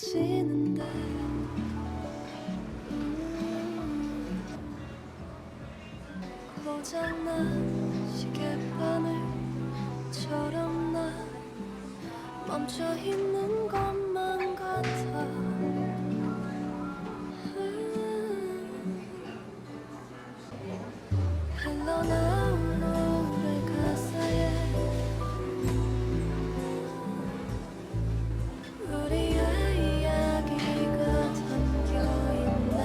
지는데 고장난 시계바늘처럼 나 멈춰있는 것만 같아. 흘러나온 노래 가사에 우리의 이야기가 담겨있네.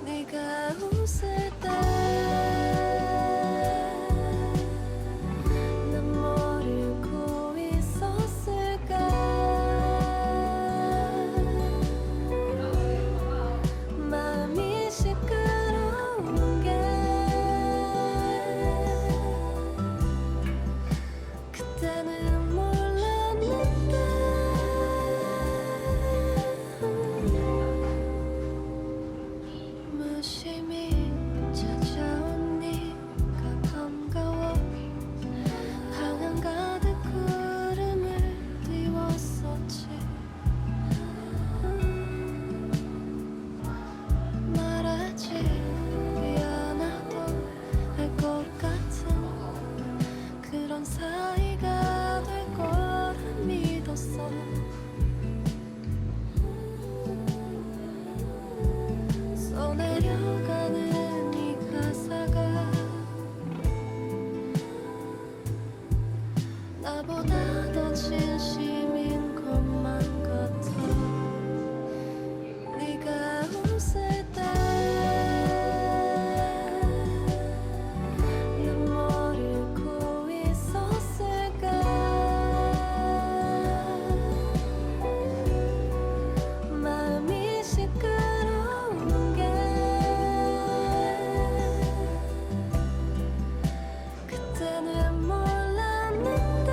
네가 웃을 때 난 뭘 읽고 있었을까. 마음이 시끄러운 게 그때는 몰랐는데 무심히 찾아온 네가 반가워. 방안 가득 구름을 띄웠었지. 말하지 않아도 알 것 같은 그런 사이가 될 거라 믿었어. 써내려가는 이 가사가 나보다 더 진심인 것만 같아. 네가 웃을 때 난 뭘 읽고 있었을까. 마음이 시끄러운 게 그때는 몰랐는데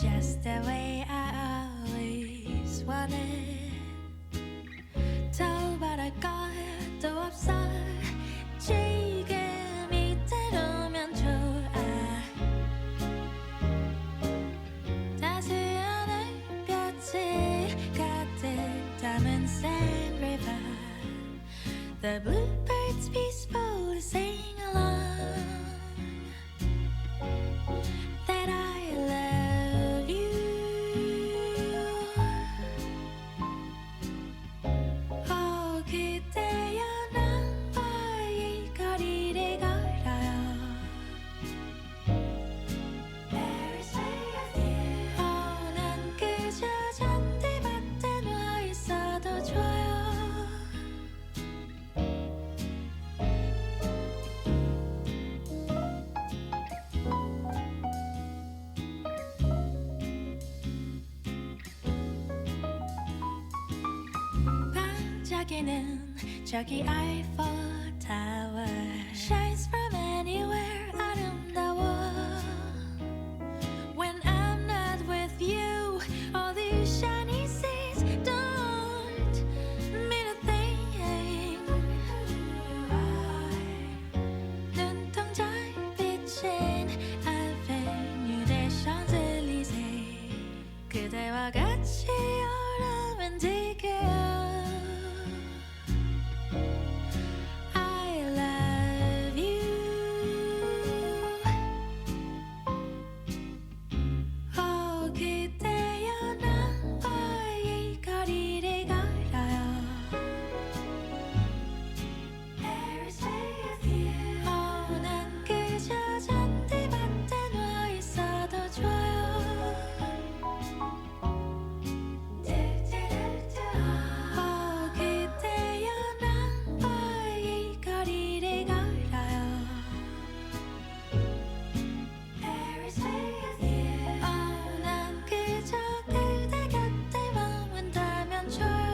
Just the way I always wanted. 더 바랄 것도 없어. 지금 이대로면 좋아. 다시 안을 the bluebirds peacefully sing along that I love you. Oh, 그대여 나와의 거리를 걸어요. 난 그저 잔디밭에 누워 있어도 좋아요. 반짝이는 저기 아이폰 타워 shines from anywhere 아름다워. When I'm not with you, all these shiny seas don't mean a thing. 눈동자에 비친 Avenue des Champs-Élysées 그대와 같이 romantic해요. I love you. Oh, 그대여 나와의 거리를 걸어요. 난 그저 잔디밭에 누워 있어도 좋아요. 그대여 나와의 거리를 걸어요. 난 그저 그대 곁에 머문다면 좋아요.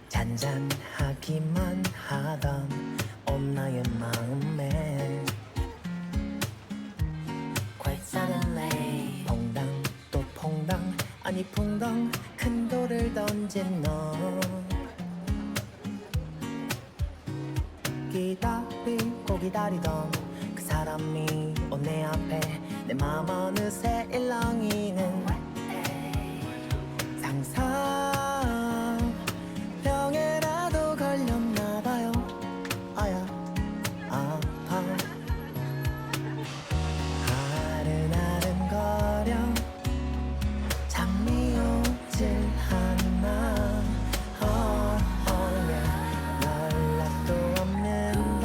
잔잔하기만 하던 온 나의 마음에 Quite suddenly 퐁당 또 퐁당 아니 퐁당 큰 돌을 던진 너 기다리고 기다리던 그 사람이 온 내 앞에 내 마음 어느새 일렁이는 상상병에라도 걸렸나봐요. 아야 아파 아른아른거려 잠이 오질 않아 연락도 없는 밤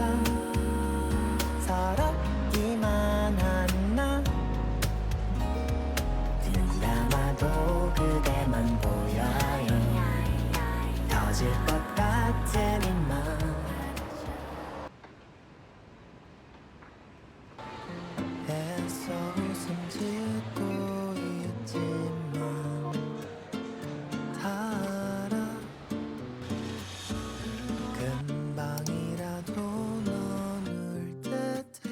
서럽기만 한나 눈 감아도 그대만 보여요. 터질 것 같은 이 맘 애써 웃음 짓고 있지만 다 알아 금방이라도 넌 울 듯해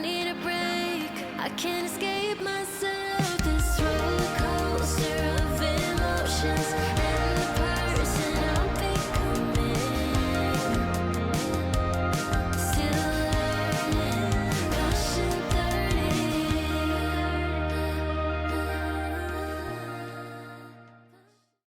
need a break. I can't escape myself.